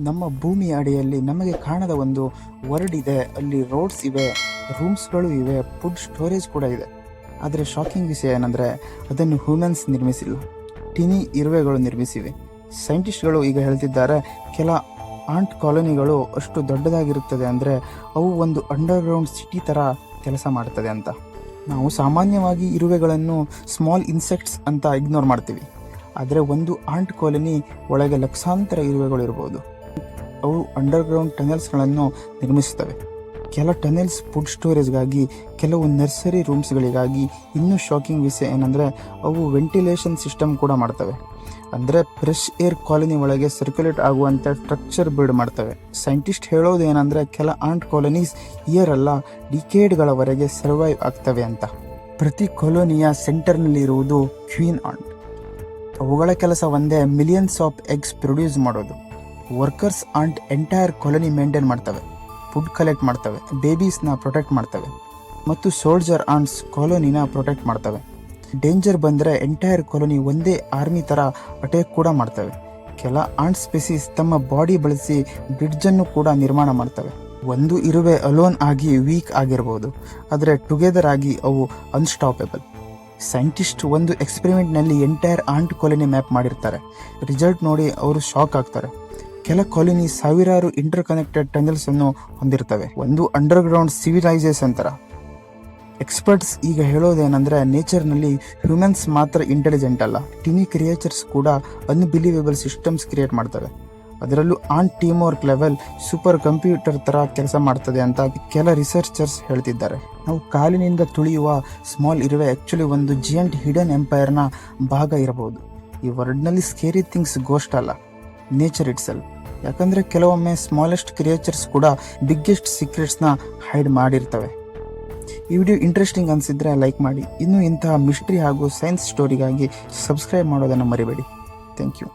ನಮ್ಮ ಭೂಮಿಯ ಅಡಿಯಲ್ಲಿ ನಮಗೆ ಕಾಣದ ಒಂದು ವರ್ಲ್ಡ್ ಇದೆ. ಅಲ್ಲಿ ರೋಡ್ಸ್ ಇವೆ, ರೂಮ್ಸ್ಗಳು ಇವೆ, ಫುಡ್ ಸ್ಟೋರೇಜ್ ಕೂಡ ಇದೆ. ಆದರೆ ಶಾಕಿಂಗ್ ವಿಷಯ ಏನಂದರೆ ಅದನ್ನು ಹ್ಯೂಮನ್ಸ್ ನಿರ್ಮಿಸಿಲ್ಲ, ಟಿನಿ ಇರುವೆಗಳು ನಿರ್ಮಿಸಿವೆ. ಸೈಂಟಿಸ್ಟ್ಗಳು ಈಗ ಹೇಳ್ತಿದ್ದಾರೆ ಕೆಲ ಆಂಟ್ ಕಾಲೋನಿಗಳು ಅಷ್ಟು ದೊಡ್ಡದಾಗಿರುತ್ತದೆ ಅಂದರೆ ಅವು ಒಂದು ಅಂಡರ್ಗ್ರೌಂಡ್ ಸಿಟಿ ಥರ ಕೆಲಸ ಮಾಡ್ತದೆ ಅಂತ. ನಾವು ಸಾಮಾನ್ಯವಾಗಿ ಇರುವೆಗಳನ್ನು ಸ್ಮಾಲ್ ಇನ್ಸೆಕ್ಟ್ಸ್ ಅಂತ ಇಗ್ನೋರ್ ಮಾಡ್ತೀವಿ, ಆದರೆ ಒಂದು ಆಂಟ್ ಕಾಲೋನಿ ಒಳಗೆ ಲಕ್ಷಾಂತರ ಇರುವೆಗಳು ಇರ್ಬೋದು. ಅವು ಅಂಡರ್ಗ್ರೌಂಡ್ ಟನೆಲ್ಸ್ಗಳನ್ನು ನಿರ್ಮಿಸುತ್ತವೆ. ಕೆಲ ಟನೆಲ್ಸ್ ಫುಡ್ ಸ್ಟೋರೇಜ್ಗಾಗಿ, ಕೆಲವು ನರ್ಸರಿ ರೂಮ್ಸ್ಗಳಿಗಾಗಿ. ಇನ್ನೂ ಶಾಕಿಂಗ್ ವಿಷಯ ಏನಂದರೆ ಅವು ವೆಂಟಿಲೇಷನ್ ಸಿಸ್ಟಮ್ ಕೂಡ ಮಾಡ್ತವೆ, ಅಂದರೆ ಫ್ರೆಶ್ ಏರ್ ಕಾಲೋನಿ ಒಳಗೆ ಸರ್ಕ್ಯುಲೇಟ್ ಆಗುವಂಥ ಸ್ಟ್ರಕ್ಚರ್ ಬಿಲ್ಡ್ ಮಾಡ್ತವೆ. ಸೈಂಟಿಸ್ಟ್ ಹೇಳೋದು ಏನಂದರೆ ಕೆಲ ಆಂಟ್ ಕಾಲೋನೀಸ್ ಇಯರ್ ಅಲ್ಲ ಡಿಕೇಡ್ಗಳವರೆಗೆ ಸರ್ವೈವ್ ಆಗ್ತವೆ ಅಂತ. ಪ್ರತಿ ಕಾಲೋನಿಯ ಸೆಂಟರ್ನಲ್ಲಿ ಇರುವುದು ಕ್ವೀನ್ ಆಂಟ್. ಅವುಗಳ ಕೆಲಸ ಒಂದೇ, ಮಿಲಿಯನ್ಸ್ ಆಫ್ ಎಗ್ಸ್ ಪ್ರೊಡ್ಯೂಸ್ ಮಾಡೋದು. Workers ant entire colony maintain ಮಾಡ್ತವೆ, ಫುಡ್ ಕಲೆಕ್ಟ್ ಮಾಡ್ತವೆ, ಬೇಬೀಸ್ನ ಪ್ರೊಟೆಕ್ಟ್ ಮಾಡ್ತವೆ. ಮತ್ತು ಸೋಲ್ಜರ್ ಆಂಟ್ಸ್ ಕಾಲೋನಿನ ಪ್ರೊಟೆಕ್ಟ್ ಮಾಡ್ತವೆ. ಡೇಂಜರ್ ಬಂದರೆ ಎಂಟೈರ್ ಕಾಲೋನಿ ಒಂದೇ ಆರ್ಮಿ ಥರ ಅಟ್ಯಾಕ್ ಕೂಡ ಮಾಡ್ತವೆ. ಕೆಲ ಆಂಟ್ ಸ್ಪೆಸೀಸ್ ತಮ್ಮ ಬಾಡಿ ಬಳಸಿ ಬ್ರಿಡ್ಜನ್ನು ಕೂಡ ನಿರ್ಮಾಣ ಮಾಡ್ತವೆ. ಒಂದು ಇರುವೆ ಅಲೋನ್ ಆಗಿ ವೀಕ್ ಆಗಿರ್ಬೋದು, ಆದರೆ ಟುಗೆದರ್ ಆಗಿ ಅವು ಅನ್ಸ್ಟಾಪೇಬಲ್. ಸೈಂಟಿಸ್ಟ್ ಒಂದು ಎಕ್ಸ್ಪೆರಿಮೆಂಟ್ನಲ್ಲಿ ಎಂಟೈರ್ ಆಂಟ್ ಕಾಲೋನಿ ಮ್ಯಾಪ್ ಮಾಡಿರ್ತಾರೆ. ರಿಸಲ್ಟ್ ನೋಡಿ ಅವರು ಶಾಕ್ ಆಗ್ತಾರೆ. ಕೆಲ ಕಾಲೋನಿ ಸಾವಿರಾರು ಇಂಟರ್ ಕನೆಕ್ಟೆಡ್ ಟನೆಲ್ಸ್ ಅನ್ನು ಹೊಂದಿರ್ತವೆ, ಒಂದು ಅಂಡರ್ಗ್ರೌಂಡ್ ಸಿವಿಲೈಸೇಷನ್ ಥರ. ಎಕ್ಸ್ಪರ್ಟ್ಸ್ ಈಗ ಹೇಳೋದೇನೆಂದರೆ ನೇಚರ್ನಲ್ಲಿ ಹ್ಯೂಮನ್ಸ್ ಮಾತ್ರ ಇಂಟೆಲಿಜೆಂಟ್ ಅಲ್ಲ, ಟಿನಿ ಕ್ರಿಯೇಚರ್ಸ್ ಕೂಡ ಅನ್ಬಿಲೀವೇಬಲ್ ಸಿಸ್ಟಮ್ಸ್ ಕ್ರಿಯೇಟ್ ಮಾಡ್ತವೆ. ಅದರಲ್ಲೂ ant team work level super computer ಥರ ಕೆಲಸ ಮಾಡ್ತದೆ ಅಂತ ಕೆಲ ರಿಸರ್ಚರ್ಸ್ ಹೇಳ್ತಿದ್ದಾರೆ. ನಾವು ಕಾಲಿನಿಂದ ತುಳಿಯುವ ಸ್ಮಾಲ್ ಇರುವೆ ಆ್ಯಕ್ಚುಲಿ ಒಂದು ಜಿಯಂಟ್ ಹಿಡನ್ ಎಂಪೈರ್ನ ಭಾಗ ಇರಬಹುದು. ಈ ವರ್ಲ್ಡ್ನಲ್ಲಿ ಸ್ಕೇರಿ ಥಿಂಗ್ಸ್ ಗೋಸ್ಟ್ ಅಲ್ಲ, ನೇಚರ್ ಇಟ್ ಸೆಲ್ಫ್. ಯಾಕಂದರೆ ಕೆಲವೊಮ್ಮೆ ಸ್ಮಾಲೆಸ್ಟ್ ಕ್ರಿಯೇಚರ್ಸ್ ಕೂಡ ಬಿಗ್ಗೆಸ್ಟ್ ಸೀಕ್ರೆಟ್ಸ್ನ ಹೈಡ್ ಮಾಡಿರ್ತವೆ. ಈ ವಿಡಿಯೋ ಇಂಟ್ರೆಸ್ಟಿಂಗ್ ಅನಿಸಿದ್ರೆ ಲೈಕ್ ಮಾಡಿ. ಇನ್ನೂ ಇಂತಹ ಮಿಸ್ಟ್ರಿ ಹಾಗೂ ಸೈನ್ಸ್ ಸ್ಟೋರಿಗಾಗಿ ಸಬ್ಸ್ಕ್ರೈಬ್ ಮಾಡೋದನ್ನು ಮರಿಬೇಡಿ. Thank you.